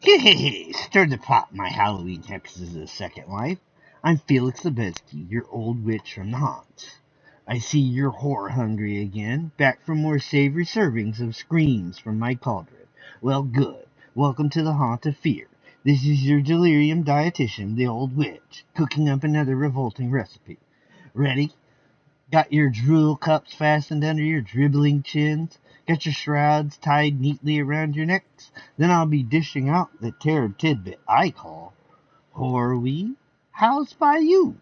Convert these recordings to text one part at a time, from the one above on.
Hey, stir the pot, my Halloween hex is a second life. I'm Felix Lubezki, your old witch from the haunts. I see you're horror hungry again, back for more savory servings of screams from my cauldron. Well, good. Welcome to the haunt of fear. This is your delirium dietitian, the old witch, cooking up another revolting recipe. Ready? Got your drool cups fastened under your dribbling chins? Got your shrouds tied neatly around your necks? Then I'll be dishing out the terror tidbit I call Horror-wee House Bayou.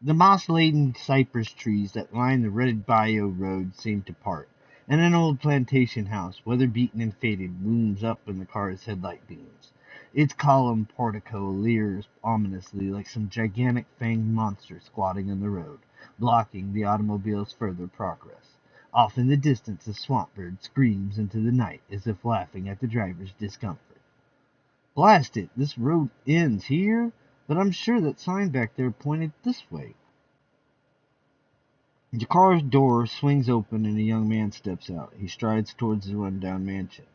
The moss-laden cypress trees that line the rutted Bayou road seem to part, and an old plantation house, weather-beaten and faded, looms up in the car's headlight beams. Its columned portico leers ominously like some gigantic fanged monster squatting in the road, blocking the automobile's further progress. Off in the distance a swamp bird screams into the night as if laughing at the driver's discomfort. Blast it, this road ends here, but I'm sure that sign back there pointed this way. The car's door swings open and a young man steps out. He strides towards the rundown mansion.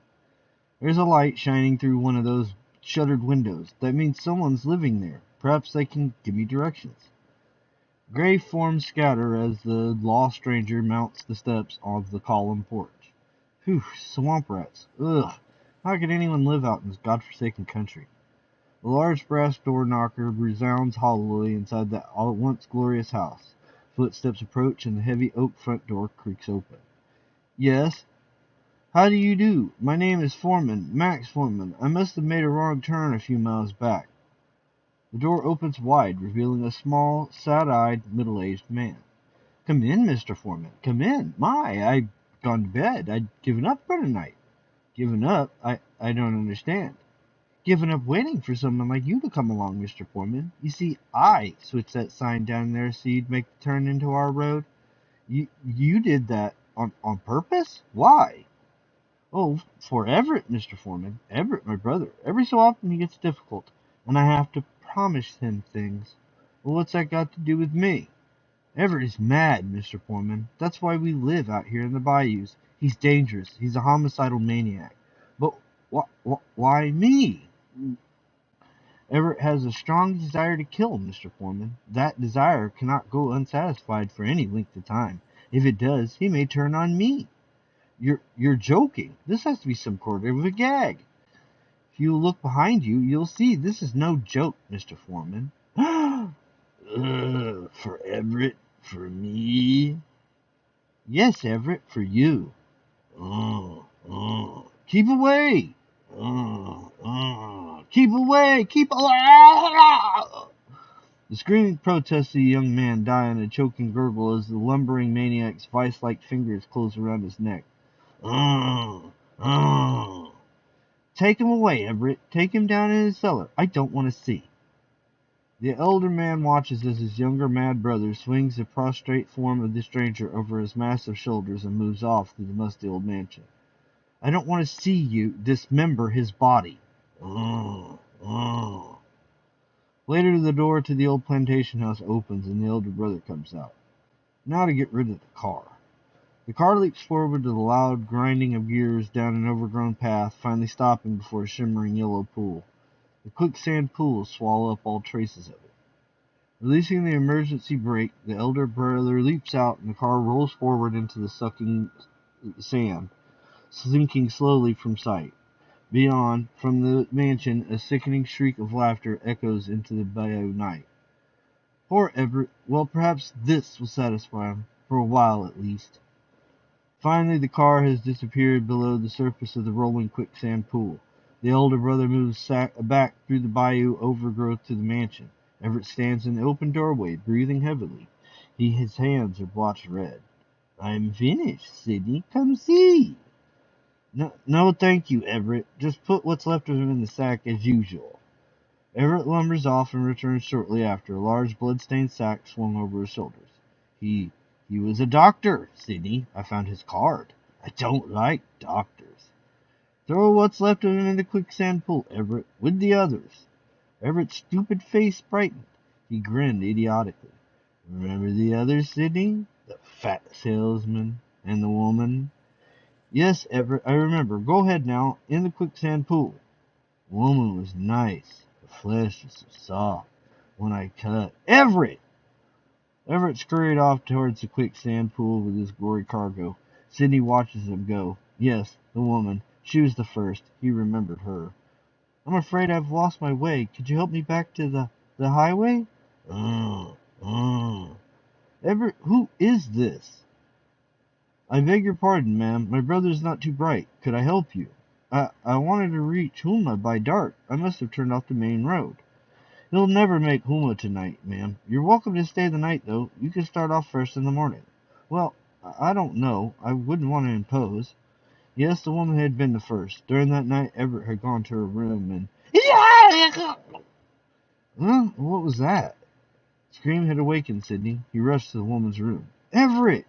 There's a light shining through one of those shuttered windows. That means someone's living there. Perhaps they can give me directions. Gray forms scatter as the lost stranger mounts the steps of the columned porch. Phew, swamp rats. Ugh. How could anyone live out in this godforsaken country? A large brass door knocker resounds hollowly inside that once glorious house. Footsteps approach and the heavy oak front door creaks open. Yes? How do you do? My name is Foreman, Max Foreman. I must have made a wrong turn a few miles back. The door opens wide, revealing a small, sad-eyed, middle-aged man. Come in, Mr. Foreman. Come in. I'd gone to bed. I'd given up for tonight. Given up? I don't understand. Given up waiting for someone like you to come along, Mr. Foreman. You see, I switched that sign down there so you'd make the turn into our road. You did that on purpose? Why? Oh, for Everett, Mr. Foreman. Everett, my brother. Every so often he gets difficult, and I have to promise him things. Well, what's that got to do with me? Everett is mad, Mr. Foreman. That's why we live out here in the bayous. He's dangerous. He's a homicidal maniac. But why me? Everett has a strong desire to kill, Mr. Foreman. That desire cannot go unsatisfied for any length of time. If it does, he may turn on me. You're joking. This has to be some sort of a gag. If you look behind you, you'll see this is no joke, Mr. Foreman. For Everett? For me? Yes, Everett, for you. Keep away! Keep away! Keep away! The screaming protests of the young man die in a choking gurgle as the lumbering maniac's vice-like fingers close around his neck. Take him away, Everett. Take him down in his cellar. I don't want to see. The elder man watches as his younger mad brother swings the prostrate form of the stranger over his massive shoulders and moves off through the musty old mansion. I don't want to see you dismember his body. Later, the door to the old plantation house opens and the elder brother comes out. Now to get rid of the car. The car leaps forward to the loud grinding of gears down an overgrown path, finally stopping before a shimmering yellow pool. The quicksand pools swallow up all traces of it. Releasing the emergency brake, the elder brother leaps out and the car rolls forward into the sucking sand, sinking slowly from sight. Beyond, from the mansion, a sickening shriek of laughter echoes into the Bayou night. Poor Everett. Well, perhaps this will satisfy him, for a while at least. Finally, the car has disappeared below the surface of the rolling quicksand pool. The elder brother moves back through the bayou overgrowth to the mansion. Everett stands in the open doorway, breathing heavily. His hands are blotched red. I'm finished, Sidney. Come see. No, thank you, Everett. Just put what's left of him in the sack as usual. Everett lumbers off and returns shortly after, a large blood-stained sack swung over his shoulders. He was a doctor, Sidney. I found his card. I don't like doctors. Throw what's left of him in the quicksand pool, Everett, with the others. Everett's stupid face brightened. He grinned idiotically. Remember the others, Sidney? The fat salesman and the woman? Yes, Everett, I remember. Go ahead now, in the quicksand pool. The woman was nice. The flesh was so soft. When I cut. Everett! Everett scurried off towards the quicksand pool with his gory cargo. Sidney watches him go. Yes, the woman. She was the first. He remembered her. I'm afraid I've lost my way. Could you help me back to the highway? Uh, uh. Everett, who is this? I beg your pardon, ma'am. My brother's not too bright. Could I help you? I wanted to reach Huma by dark. I must have turned off the main road. He'll never make Huma tonight, ma'am. You're welcome to stay the night, though. You can start off first in the morning. Well, I don't know. I wouldn't want to impose. Yes, the woman had been the first. During that night, Everett had gone to her room and... Huh? What was that? Scream had awakened Sidney. He rushed to the woman's room. Everett!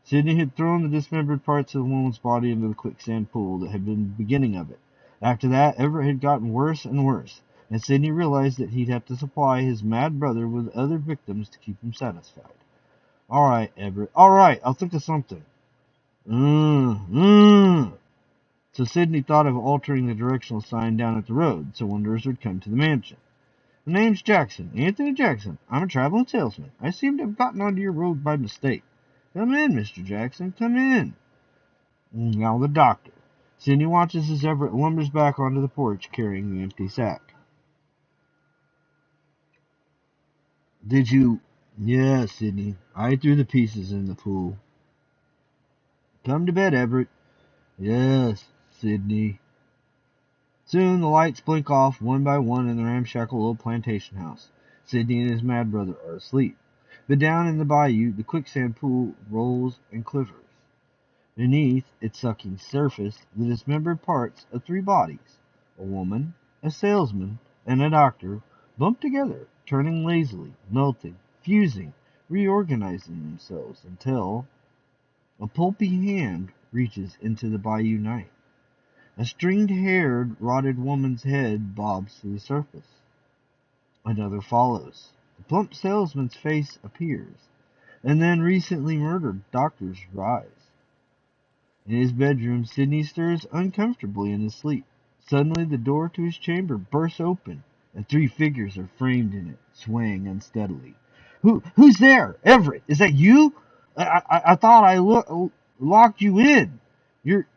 Sidney had thrown the dismembered parts of the woman's body into the quicksand pool that had been the beginning of it. After that, Everett had gotten worse and worse, and Sidney realized that he'd have to supply his mad brother with other victims to keep him satisfied. All right, Everett. All right, I'll think of something. So Sidney thought of altering the directional sign down at the road so wanderers would come to the mansion. The name's Jackson, Anthony Jackson. I'm a traveling salesman. I seem to have gotten onto your road by mistake. Come in, Mr. Jackson, come in. Now the doctor. Sidney watches as Everett lumbers back onto the porch carrying the empty sack. Did you... Yes, Sidney. I threw the pieces in the pool. Come to bed, Everett. Yes, Sidney. Soon the lights blink off one by one in the ramshackle old plantation house. Sidney and his mad brother are asleep. But down in the bayou, the quicksand pool rolls and quivers. Beneath its sucking surface, the dismembered parts of three bodies, a woman, a salesman, and a doctor, bump together, turning lazily, melting, fusing, reorganizing themselves until a pulpy hand reaches into the bayou night. A stringed-haired, rotted woman's head bobs to the surface. Another follows. The plump salesman's face appears, and then recently murdered doctor's rise. In his bedroom, Sidney stirs uncomfortably in his sleep. Suddenly, the door to his chamber bursts open, and three figures are framed in it, swaying unsteadily. Who's there? Everett, is that you? I thought I locked you in. You're...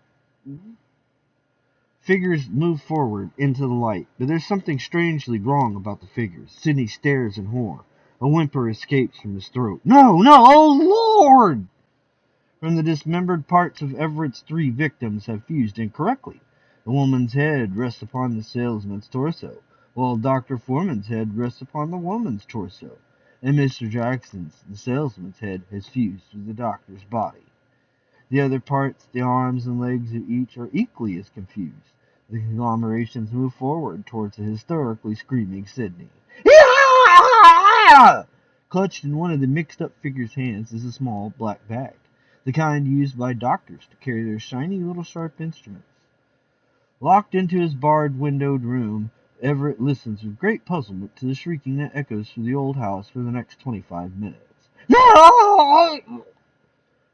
Figures move forward into the light, but there's something strangely wrong about the figures. Sidney stares in horror. A whimper escapes from his throat. No, oh Lord! From the dismembered parts of Everett's three victims have fused incorrectly. The woman's head rests upon the salesman's torso, while Dr. Foreman's head rests upon the woman's torso, and Mr. Jackson's, the salesman's head, has fused with the doctor's body. The other parts, the arms and legs of each, are equally as confused. The conglomerations move forward towards the hysterically screaming Sidney. Clutched in one of the mixed-up figures' hands is a small black bag, the kind used by doctors to carry their shiny little sharp instruments. Locked into his barred-windowed room, Everett listens with great puzzlement to the shrieking that echoes through the old house for the next 25 minutes.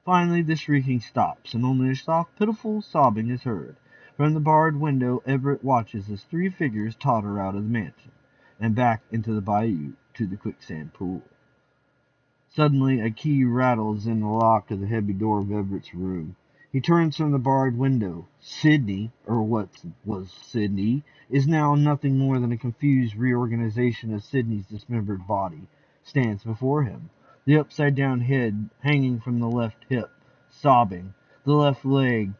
Finally, the shrieking stops, and only a soft, pitiful sobbing is heard. From the barred window, Everett watches as three figures totter out of the mansion, and back into the bayou to the quicksand pool. Suddenly, a key rattles in the lock of the heavy door of Everett's room. He turns from the barred window. Sidney, or what was Sidney, is now nothing more than a confused reorganization of Sidney's dismembered body, stands before him. The upside-down head hanging from the left hip, sobbing, the left leg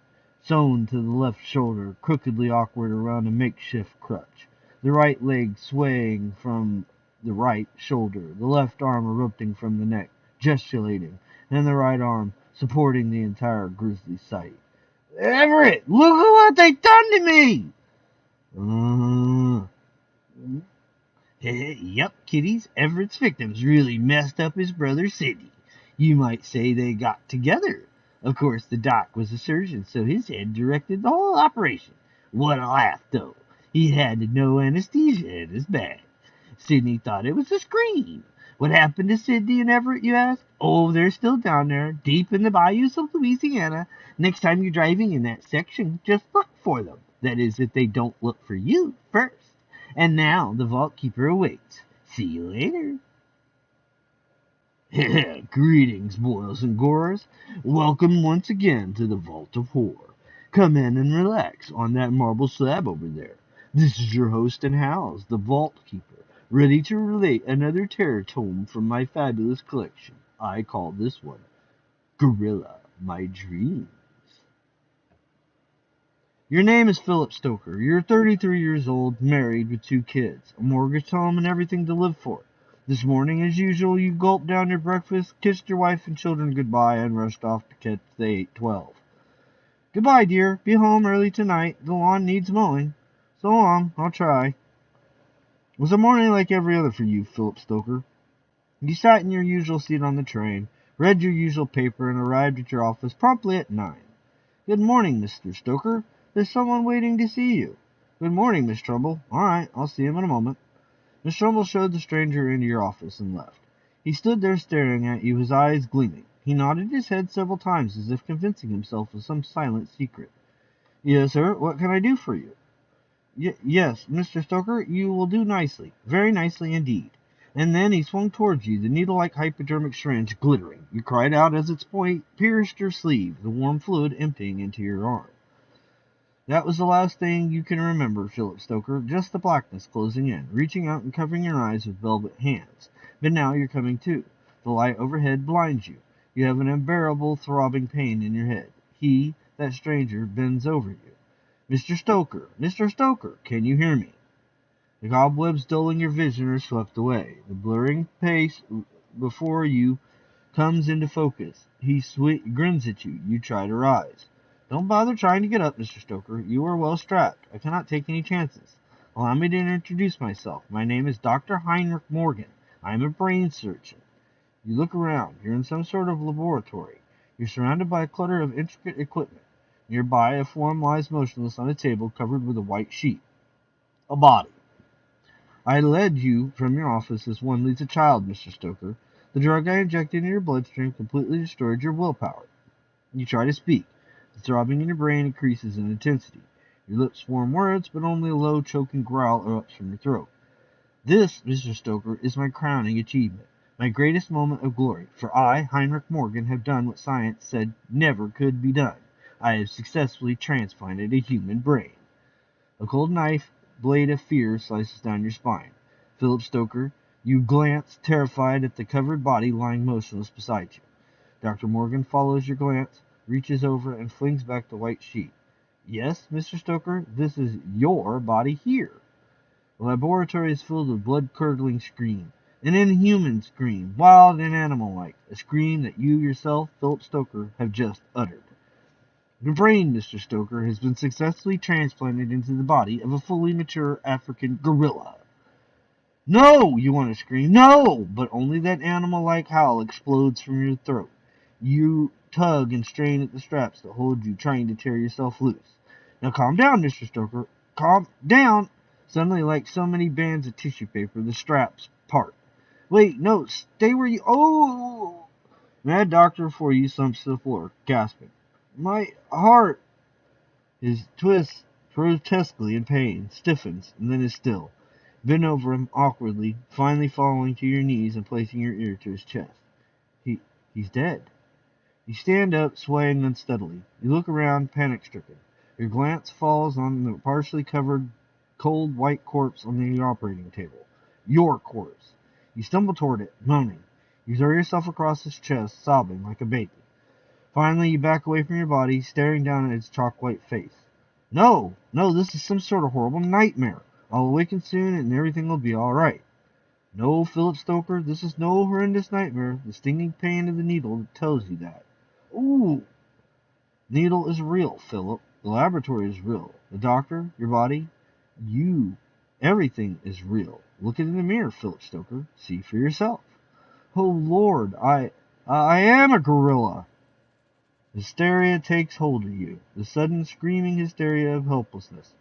sewn to the left shoulder, crookedly awkward around a makeshift crutch, the right leg swaying from the right shoulder, the left arm erupting from the neck, gesticulating, and the right arm supporting the entire grisly sight. Everett, look at what they done to me! Yep, kiddies, Everett's victims really messed up his brother Sidney. You might say they got together. Of course, the doc was a surgeon, so his head directed the whole operation. What a laugh, though. He had no anesthesia in his bag. Sidney thought it was a scream, What happened to Sydney and Everett, you ask? Oh, they're still down there, deep in the bayous of Louisiana. Next time you're driving in that section, just look for them. That is, if they don't look for you first. And now the vault keeper awaits. See you later. Greetings, boils and gorers. Welcome once again to the Vault of Horror. Come in and relax on that marble slab over there. This is your host and house, the Vault Keeper, ready to relate another terror tome from my fabulous collection. I call this one Gorilla My Dreams. Your name is Philip Stoker. You're 33 years old, married with 2 kids, a mortgaged home, and everything to live for. This morning, as usual, you gulped down your breakfast, kissed your wife and children goodbye, and rushed off to catch the 8:12. Goodbye, dear. Be home early tonight. The lawn needs mowing. So long. I'll try. It was a morning like every other for you, Philip Stoker. You sat in your usual seat on the train, read your usual paper, and arrived at your office promptly at 9. Good morning, Mr. Stoker. There's someone waiting to see you. Good morning, Miss Trumbull. All right, I'll see him in a moment. Miss Trumbull showed the stranger into your office and left. He stood there staring at you, his eyes gleaming. He nodded his head several times as if convincing himself of some silent secret. Yes, sir. What can I do for you? Yes, Mr. Stoker, you will do nicely. Very nicely indeed. And then he swung towards you, the needle-like hypodermic syringe glittering. You cried out as its point pierced your sleeve, the warm fluid emptying into your arm. That was the last thing you can remember, Philip Stoker, just the blackness closing in, reaching out and covering your eyes with velvet hands. But now you're coming to. The light overhead blinds you. You have an unbearable throbbing pain in your head. He, that stranger, bends over you. Mr. Stoker, can you hear me? The cobwebs dulling your vision are swept away. The blurring face before you comes into focus. He grins at you. You try to rise. Don't bother trying to get up, Mr. Stoker. You are well strapped. I cannot take any chances. Allow me to introduce myself. My name is Dr. Heinrich Morgan. I am a brain surgeon. You look around. You're in some sort of laboratory. You're surrounded by a clutter of intricate equipment. Nearby, a form lies motionless on a table covered with a white sheet. A body. I led you from your office as one leads a child, Mr. Stoker. The drug I injected into your bloodstream completely destroyed your willpower. You try to speak. The throbbing in your brain increases in intensity. Your lips form words, but only a low, choking growl erupts from your throat. This, Mr. Stoker, is my crowning achievement, my greatest moment of glory, for I, Heinrich Morgan, have done what science said never could be done. I have successfully transplanted a human brain. A cold knife blade of fear slices down your spine. Philip Stoker, you glance, terrified, at the covered body lying motionless beside you. Dr. Morgan follows your glance, reaches over, and flings back the white sheet. Yes, Mr. Stoker, this is your body here. The laboratory is filled with blood-curdling scream, an inhuman scream, wild and animal-like, a scream that you yourself, Philip Stoker, have just uttered. Your brain, Mr. Stoker, has been successfully transplanted into the body of a fully mature African gorilla. No, you want to scream. No, but only that animal-like howl explodes from your throat. You tug and strain at the straps that hold you, trying to tear yourself loose. Now calm down, Mr. Stoker. Calm down. Suddenly, like so many bands of tissue paper, the straps part. Wait, no, stay where you... Oh! Mad doctor before you slumps to the floor, gasping. My heart! His twists grotesquely in pain, stiffens, and then is still. Bend over him awkwardly, finally falling to your knees and placing your ear to his chest. He's dead. You stand up, swaying unsteadily. You look around, panic-stricken. Your glance falls on the partially covered, cold white corpse on the operating table. Your corpse. You stumble toward it, moaning. You throw yourself across his chest, sobbing like a baby. Finally, you back away from your body, staring down at its chalk-white face. No, this is some sort of horrible nightmare. I'll awaken soon and everything will be all right. No, Philip Stoker, this is no horrendous nightmare. The stinging pain of the needle tells you that. Ooh! Needle is real, Philip. The laboratory is real. The doctor, your body, you, everything is real. Look in the mirror, Philip Stoker. See for yourself. Oh, Lord, I am a gorilla. Hysteria takes hold of you, the sudden screaming hysteria of helplessness.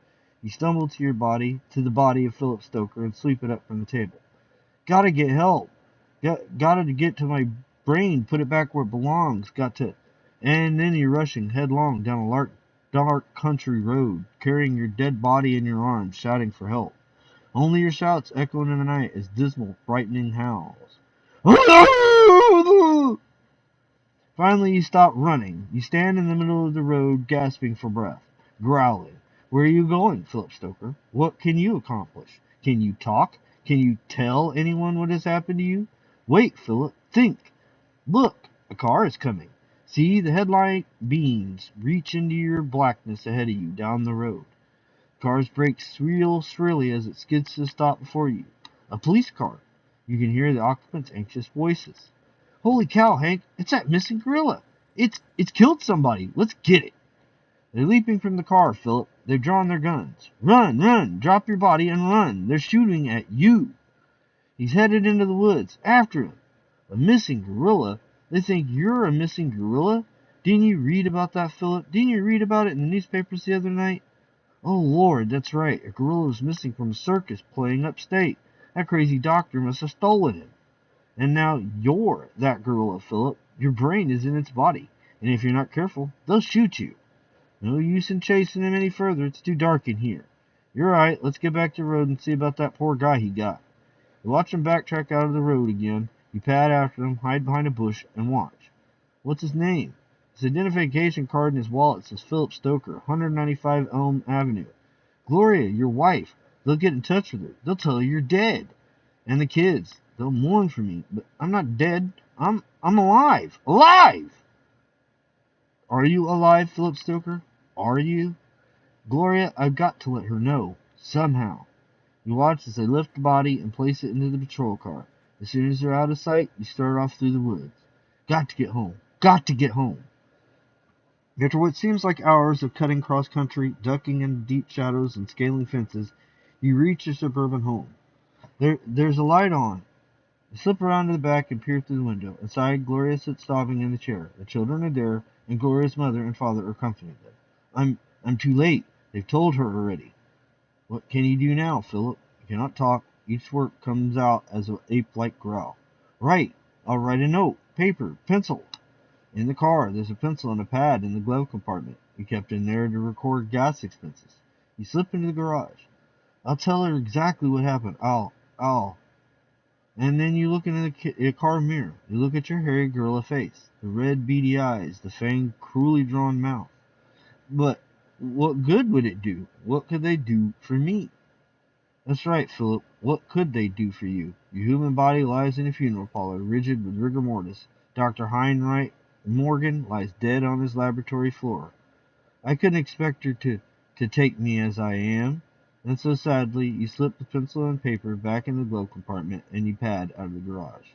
You stumble to the body of Philip Stoker, and sweep it up from the table. Gotta get help. Gotta get to my brain, put it back where it belongs. Got to. And then you're rushing headlong down a dark country road, carrying your dead body in your arms, shouting for help. Only your shouts echoing in the night as dismal, frightening howls. Finally, you stop running. You stand in the middle of the road, gasping for breath, growling. Where are you going, Philip Stoker? What can you accomplish? Can you talk? Can you tell anyone what has happened to you? Wait, Philip. Think. Look, a car is coming. See, the headlight beams reach into your blackness ahead of you down the road. Car's brakes squeal shrilly as it skids to a stop before you. A police car. You can hear the occupants' anxious voices. Holy cow, Hank, it's that missing gorilla. It's killed somebody. Let's get it. They're leaping from the car, Philip. They've drawn their guns. Run, run, drop your body and run. They're shooting at you. He's headed into the woods. After him. A missing gorilla? They think you're a missing gorilla? Didn't you read about that, Philip? Didn't you read about it in the newspapers the other night? Oh, Lord, that's right. A gorilla was missing from a circus playing upstate. That crazy doctor must have stolen him. And now you're that gorilla, Philip. Your brain is in its body, and if you're not careful, they'll shoot you. No use in chasing him any further. It's too dark in here. You're right. Let's get back to the road and see about that poor guy he got. You watch him backtrack out of the road again. You pad after him, hide behind a bush, and watch. What's his name? His identification card in his wallet says Philip Stoker, 195 Elm Avenue. Gloria, your wife. They'll get in touch with her. They'll tell her you're dead. And the kids. They'll mourn for me, but I'm not dead. I'm alive. Alive! Are you alive, Philip Stoker? Are you? Gloria, I've got to let her know. Somehow. You watch as they lift the body and place it into the patrol car. As soon as they're out of sight, you start off through the woods. Got to get home. Got to get home. After what seems like hours of cutting cross-country, ducking in deep shadows, and scaling fences, you reach your suburban home. There's a light on. You slip around to the back and peer through the window. Inside, Gloria sits sobbing in the chair. The children are there, and Gloria's mother and father are comforting them. I'm too late. They've told her already. What can you do now, Philip? You cannot talk. Each word comes out as an ape-like growl. Right. I'll write a note. Paper. Pencil. In the car, there's a pencil and a pad in the glove compartment. You kept in there to record gas expenses. You slip into the garage. I'll tell her exactly what happened. I'll. And then you look into the car mirror. You look at your hairy gorilla face, the red beady eyes, the fanged, cruelly drawn mouth. But what good would it do? What could they do for me? That's right, Philip. What could they do for you? Your human body lies in a funeral parlor, rigid with rigor mortis. Dr. Heinrich Morgan lies dead on his laboratory floor. I couldn't expect her to take me as I am. And so sadly, you slip the pencil and paper back in the glove compartment and you pad out of the garage.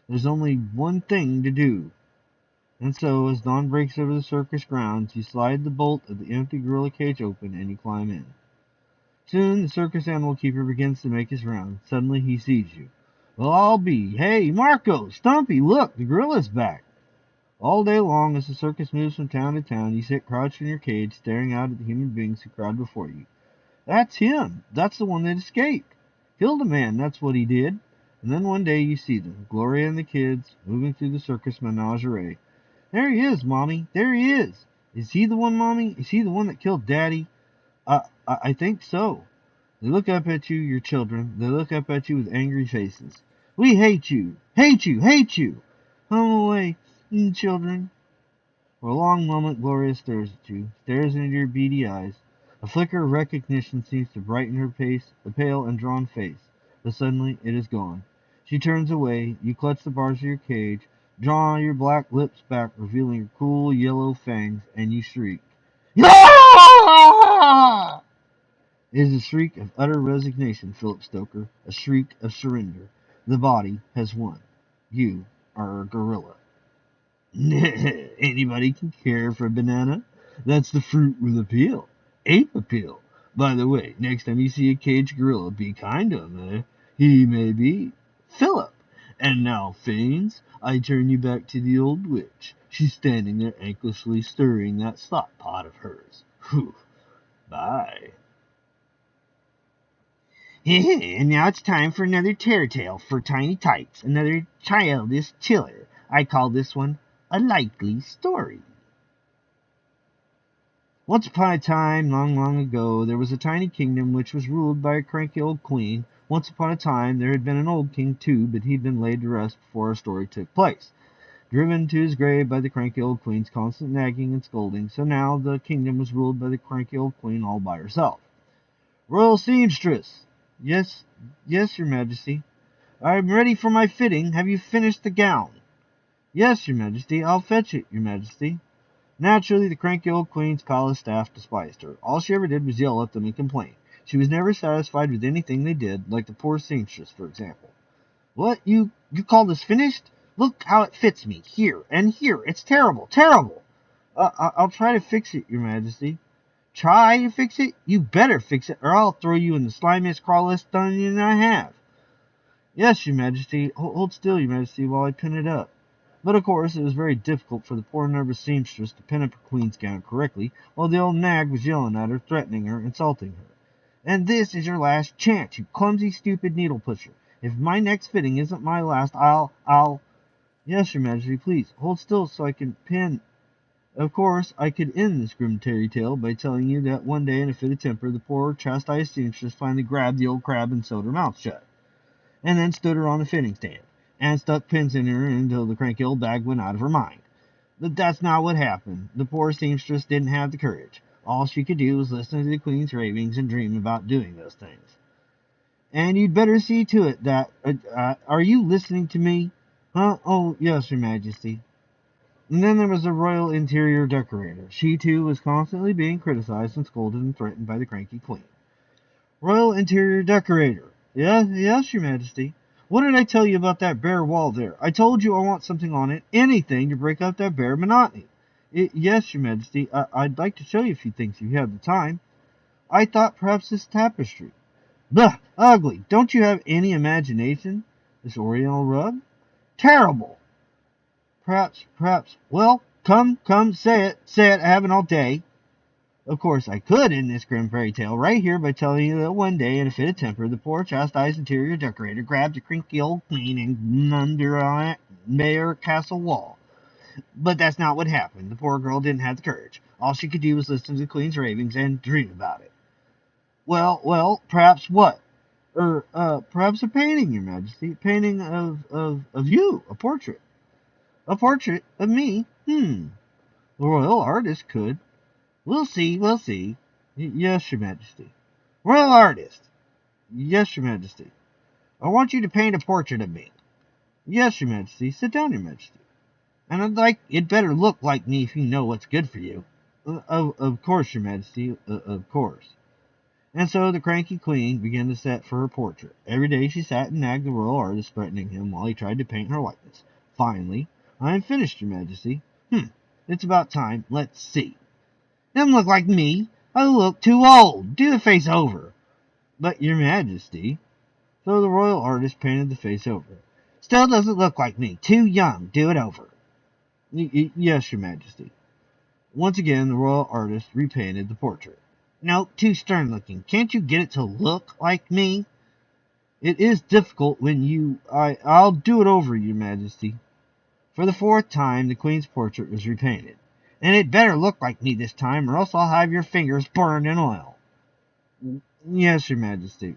There's only one thing to do. And so, as dawn breaks over the circus grounds, you slide the bolt of the empty gorilla cage open and you climb in. Soon, the circus animal keeper begins to make his round. Suddenly, he sees you. Well, I'll be. Hey, Marco, Stumpy, look, the gorilla's back. All day long, as the circus moves from town to town, you sit crouched in your cage, staring out at the human beings who crowd before you. That's him. That's the one that escaped. Killed a man, that's what he did. And then one day you see them, Gloria and the kids, moving through the circus menagerie. There he is, Mommy. There he is. Is he the one, Mommy? Is he the one that killed Daddy? I think so. They look up at you, your children. They look up at you with angry faces. We hate you. Hate you. Hate you. Come away, children. For a long moment, Gloria stares at you, stares into your beady eyes. A flicker of recognition seems to brighten her face, the pale and drawn face, but suddenly it is gone. She turns away, you clutch the bars of your cage, draw your black lips back, revealing your cruel yellow fangs, and you shriek. Ah! It is a shriek of utter resignation, Philip Stoker, a shriek of surrender. The body has won. You are a gorilla. Anybody can care for a banana? That's the fruit with appeal. Ape appeal. By the way, next time you see a caged gorilla, be kind to him, eh? He may be Philip. And now, Fanes, I turn you back to the old witch. She's standing there anxiously stirring that slop pot of hers. Whew. Bye. And now it's time for another terror tale for tiny types, another childish chiller. I call this one a likely story. Once upon a time, long, long ago, there was a tiny kingdom which was ruled by a cranky old queen. Once upon a time, there had been an old king too, but he'd been laid to rest before our story took place, driven to his grave by the cranky old queen's constant nagging and scolding. So now the kingdom was ruled by the cranky old queen all by herself. Royal seamstress! Yes, yes, your majesty. I'm ready for my fitting. Have you finished the gown? Yes, your majesty. I'll fetch it, your majesty. Naturally, the cranky old queen's palace staff despised her. All she ever did was yell at them and complain. She was never satisfied with anything they did, like the poor seamstress, for example. What? You call this finished? Look how it fits me, here and here. It's terrible, terrible. I'll try to fix it, your majesty. Try to fix it? You better fix it, or I'll throw you in the slimiest, crawlest dungeon I have. Yes, your majesty. Hold still, your majesty, while I pin it up. But of course it was very difficult for the poor nervous seamstress to pin up her queen's gown correctly, while the old nag was yelling at her, threatening her, insulting her. And this is your last chance, you clumsy, stupid needle pusher. If my next fitting isn't my last, I'll... Yes, your majesty, please, hold still so I can pin... Of course, I could end this grim fairy tale by telling you that one day in a fit of temper, the poor, chastised seamstress finally grabbed the old crab and sewed her mouth shut, and then stood her on the fitting stand, and stuck pins in her until the cranky old bag went out of her mind. But that's not what happened. The poor seamstress didn't have the courage. All she could do was listen to the queen's ravings and dream about doing those things. And you'd better see to it that... are you listening to me? Huh? Oh, yes, your majesty. And then there was the royal interior decorator. She, too, was constantly being criticized and scolded and threatened by the cranky queen. Royal interior decorator. Yes, your majesty. What did I tell you about that bare wall there? I told you I want something on it, anything to break up that bare monotony. Yes, your majesty. I'd like to show you a few things if you have the time. I thought perhaps this tapestry. Blah! Ugly! Don't you have any imagination? This oriental rug? Terrible! Perhaps. Well, come, say it. I haven't all day. Of course, I could end this grim fairy tale right here by telling you that one day, in a fit of temper, the poor chastised interior decorator grabbed a cranky old queen and under a Mayor Castle wall. But that's not what happened. The poor girl didn't have the courage. All she could do was listen to the queen's ravings and dream about it. Well, perhaps what? Perhaps a painting, your majesty. A painting of you, a portrait. A portrait of me? The royal artist could. We'll see. Yes, your majesty. Royal artist. Yes, your majesty. I want you to paint a portrait of me. Yes, your majesty. Sit down, your majesty. And I'd like it better look like me if you know what's good for you. Of course, your majesty. Of course. And so the cranky queen began to set for her portrait. Every day she sat and nagged the royal artist, threatening him while he tried to paint her likeness. Finally, I am finished, your majesty. It's about time. Let's see. Doesn't look like me. I look too old. Do the face over. But, your majesty. So the royal artist painted the face over. Still doesn't look like me. Too young. Do it over. Yes, your majesty. Once again, the royal artist repainted the portrait. No, too stern looking. Can't you get it to look like me? It is difficult when you... I'll do it over, your majesty. For the fourth time, the queen's portrait was repainted. And it better look like me this time, or else I'll have your fingers burned in oil. Yes, your majesty.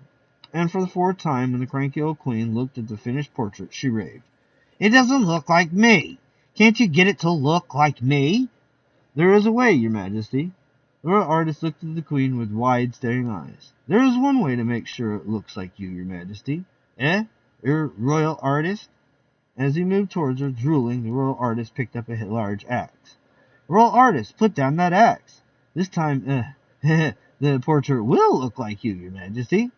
And for the fourth time, when the cranky old queen looked at the finished portrait, she raved. It doesn't look like me. Can't you get it to look like me? There is a way, your majesty. The royal artist looked at the queen with wide, staring eyes. There is one way to make sure it looks like you, your majesty. Your royal artist? As he moved towards her, drooling, the royal artist picked up a large axe. Royal artist, put down that axe. This time, the portrait will look like you, your majesty.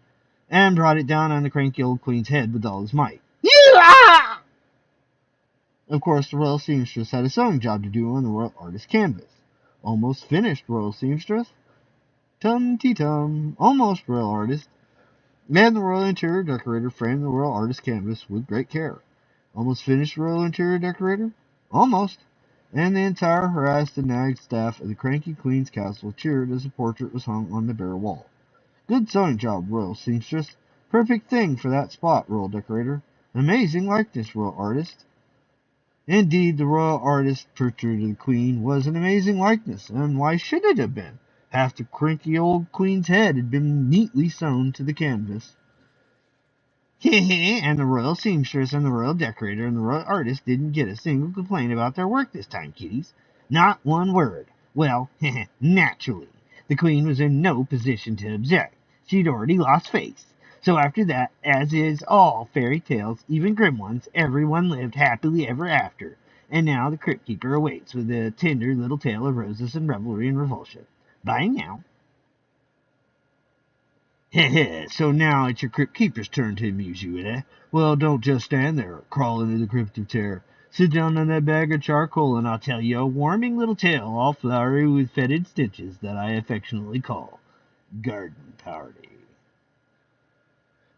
And brought it down on the cranky old queen's head with all his might. Yeah! Of course, the royal seamstress had a sewing job to do on the royal artist's canvas. Almost finished, royal seamstress. Tum-tee-tum. Almost, royal artist. And the royal interior decorator framed the royal artist's canvas with great care. Almost finished, royal interior decorator? Almost. And the entire harassed and nagged staff of the cranky queen's castle cheered as the portrait was hung on the bare wall. Good sewing job, royal seamstress. Perfect thing for that spot, royal decorator. Amazing likeness, royal artist. Indeed, the royal artist's portrait of the queen was an amazing likeness, and why should it have been? Half the cranky old queen's head had been neatly sewn to the canvas. And the royal seamstress and the royal decorator and the royal artist didn't get a single complaint about their work this time, kiddies. Not one word. Well, naturally, the queen was in no position to object. She'd already lost face. So after that, as is all fairy tales, even grim ones, everyone lived happily ever after. And now the crypt keeper awaits with a tender little tale of roses and revelry and revulsion. Bye now. So now it's your crypt keeper's turn to amuse you, eh? Well, don't just stand there, crawl into the crypt of terror. Sit down on that bag of charcoal, and I'll tell you a warming little tale, all flowery with fetid stitches, that I affectionately call Garden Party.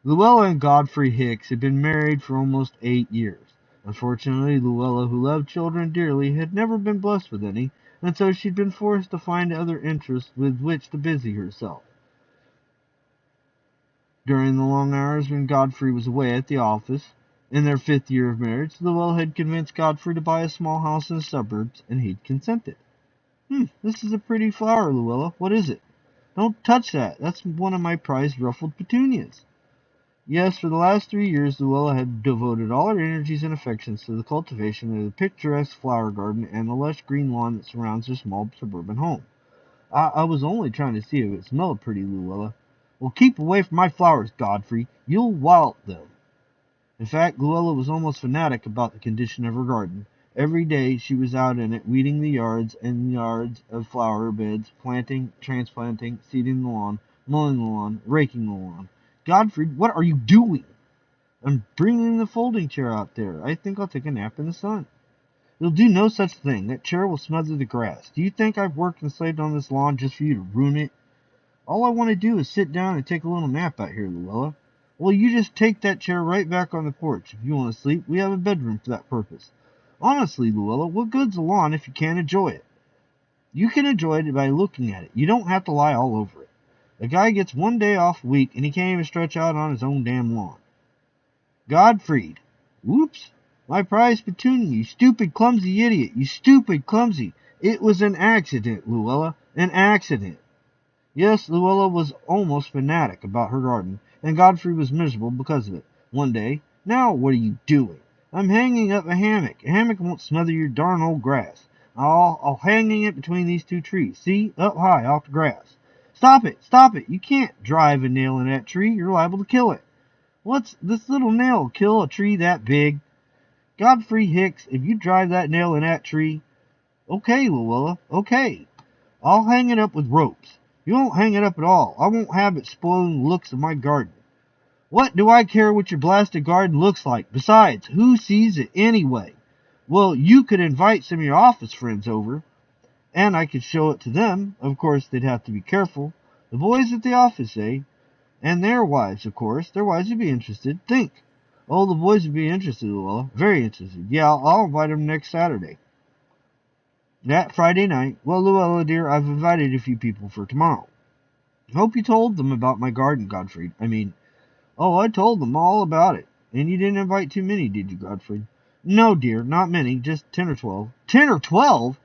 Luella and Godfrey Hicks had been married for almost 8 years. Unfortunately, Luella, who loved children dearly, had never been blessed with any, and so she'd been forced to find other interests with which to busy herself. During the long hours when Godfrey was away at the office, in their 5th year of marriage, Luella had convinced Godfrey to buy a small house in the suburbs, and he'd consented. This is a pretty flower, Luella. What is it? Don't touch that. That's one of my prized ruffled petunias. Yes, for the last 3 years, Luella had devoted all her energies and affections to the cultivation of the picturesque flower garden and the lush green lawn that surrounds her small suburban home. I was only trying to see if it smelled pretty, Luella. Well, keep away from my flowers, Godfrey. You'll wilt them. In fact, Luella was almost fanatic about the condition of her garden. Every day she was out in it, weeding the yards and yards of flower beds, planting, transplanting, seeding the lawn, mowing the lawn, raking the lawn. Godfrey, what are you doing? I'm bringing the folding chair out there. I think I'll take a nap in the sun. You'll do no such thing. That chair will smother the grass. Do you think I've worked and slaved on this lawn just for you to ruin it? All I want to do is sit down and take a little nap out here, Luella. Well, you just take that chair right back on the porch. If you want to sleep, we have a bedroom for that purpose. Honestly, Luella, what good's a lawn if you can't enjoy it? You can enjoy it by looking at it. You don't have to lie all over it. The guy gets 1 day off a week, and he can't even stretch out on his own damn lawn. Godfrey. Whoops. My prized petunia, you stupid, clumsy idiot. You stupid, clumsy. It was an accident, Luella. An accident. Yes, Luella was almost fanatic about her garden, and Godfrey was miserable because of it. One day, now what are you doing? I'm hanging up a hammock. A hammock won't smother your darn old grass. I'll hanging it between these 2 trees. See? Up high, off the grass. Stop it! Stop it! You can't drive a nail in that tree. You're liable to kill it. What's this little nail kill a tree that big? Godfrey Hicks, if you drive that nail in that tree... Okay, Luella, okay. I'll hang it up with ropes. You won't hang it up at all. I won't have it spoiling the looks of my garden. What do I care what your blasted garden looks like? Besides, who sees it anyway? Well, you could invite some of your office friends over, and I could show it to them. Of course, they'd have to be careful. The boys at the office, eh? And their wives, of course. Their wives would be interested. Think. Oh, the boys would be interested, Luella. Very interested. Yeah, I'll invite them next Saturday. That Friday night. Well, Luella, dear, I've invited a few people for tomorrow. Hope you told them about my garden, Godfrey. I told them all about it. And you didn't invite too many, did you, Godfrey? No, dear, not many. Just 10 or 12. 10 or 12?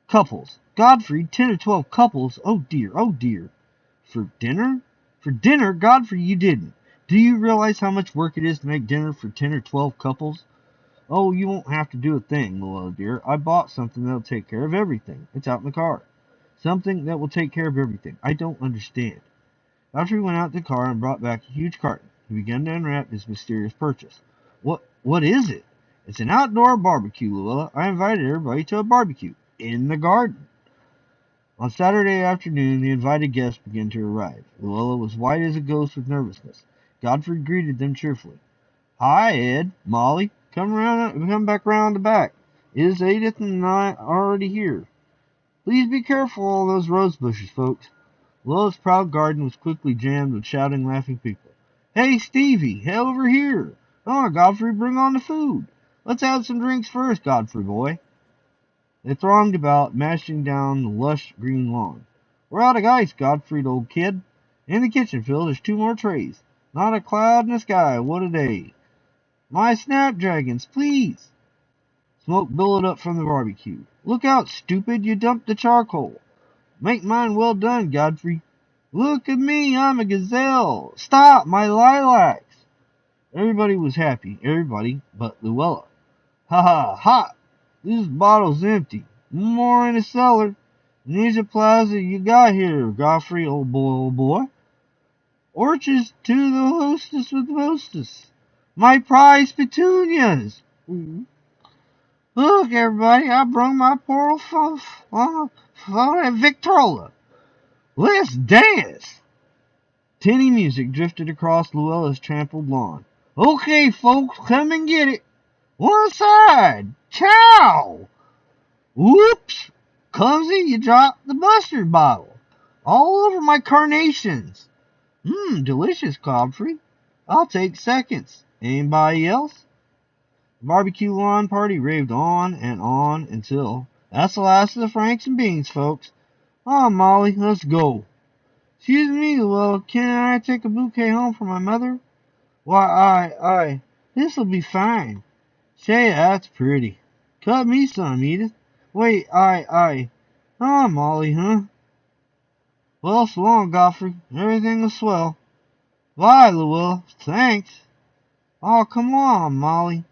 Couples. Godfrey, 10 or 12 couples. Oh, dear, oh, dear. For dinner? For dinner, Godfrey, you didn't. Do you realize how much work it is to make dinner for 10 or 12 couples? Oh, you won't have to do a thing, Luella, dear. I bought something that'll take care of everything. It's out in the car. Something that will take care of everything. I don't understand. Godfrey went out to the car and brought back a huge carton. He began to unwrap his mysterious purchase. What is it? It's an outdoor barbecue, Luella. I invited everybody to a barbecue. In the garden. On Saturday afternoon, the invited guests began to arrive. Luella was white as a ghost with nervousness. Godfrey greeted them cheerfully. Hi, Ed, Molly. Come back round the back. Is Edith and I already here? Please be careful of those rose bushes, folks. Luella's proud garden was quickly jammed with shouting, laughing people. Hey, Stevie, head over here. Come on, Godfrey, bring on the food. Let's have some drinks first, Godfrey boy. They thronged about, mashing down the lush green lawn. We're out of ice, Godfrey, old kid. In the kitchen, Phil, there's 2 more trays. Not a cloud in the sky. What a day. My snapdragons, please. Smoke billowed up from the barbecue. Look out, stupid. You dumped the charcoal. Make mine well done, Godfrey. Look at me. I'm a gazelle. Stop, my lilacs. Everybody was happy. Everybody but Luella. Ha ha, hot. This bottle's empty. More in the cellar. Needs a plaza you got here, Godfrey, old boy, old boy. Orchards to the hostess with hostess. My prize petunias. Look, everybody, I brung my poor Victrola. Let's dance. Tinny music drifted across Luella's trampled lawn. Okay, folks, come and get it. One side. Chow. Whoops. Clumsy, you dropped the mustard bottle. All over my carnations. Delicious, Godfrey. I'll take seconds. Anybody else? The barbecue lawn party raved on until that's the last of the Franks and Beans, folks. Oh, Molly, let's go. Excuse me, well, can I take a bouquet home for my mother? Why, this'll be fine. Say, that's pretty. Cut me some, Edith. Wait, oh, Molly, huh? Well, so long, Godfrey. Everything was swell. Bye, Luella. Thanks. Oh, come on, Molly.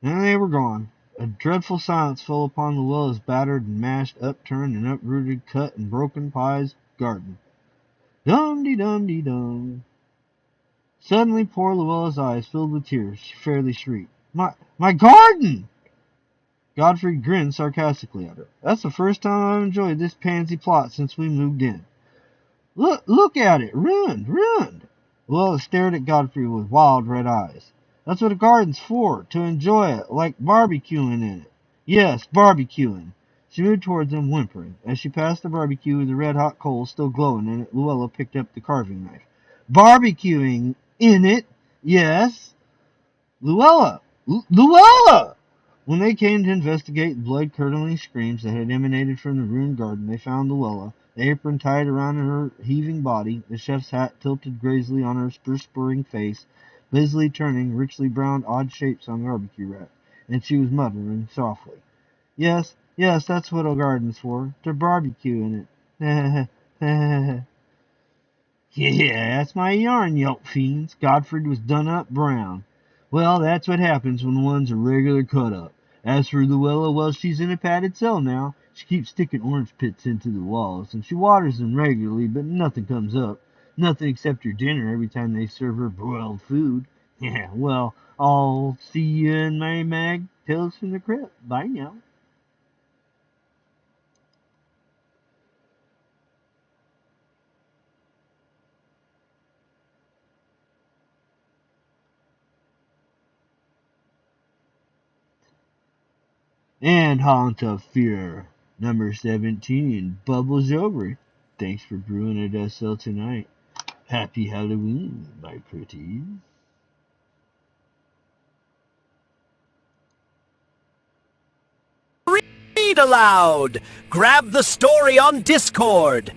And they were gone. A dreadful silence fell upon Luella's battered and mashed, upturned and uprooted, cut and broken pies garden. Dum-de-dum-de-dum. Suddenly poor Luella's eyes filled with tears. She fairly shrieked. My garden! Godfrey grinned sarcastically at her. That's the first time I've enjoyed this pansy plot since we moved in. Look at it! Ruined! Luella stared at Godfrey with wild red eyes. That's what a garden's for, to enjoy it, like barbecuing in it. Yes, barbecuing. She moved towards him, whimpering. As she passed the barbecue with the red-hot coals still glowing in it, Luella picked up the carving knife. Barbecuing in it? Yes. Luella! Luella! When they came to investigate the blood-curdling screams that had emanated from the ruined garden, they found Luella, the apron tied around her heaving body, the chef's hat tilted grazily on her perspiring face, busily turning richly browned odd shapes on the barbecue rack, and she was muttering softly. Yes, that's what a garden's for, to barbecue in it. Yeah, that's my yarn, yelp fiends. Godfrey was done up brown. Well, that's what happens when one's a regular cut-up. As for Luella, well, she's in a padded cell now. She keeps sticking orange pits into the walls, and she waters them regularly, but nothing comes up. Nothing except her dinner every time they serve her broiled food. Yeah, well, I'll see you in my mag Tales from the Crypt. Bye now. And Haunt of Fear, number 17, bubbles over. Thanks for brewing at SL tonight. Happy Halloween, my pretties. Read aloud! Grab the story on Discord!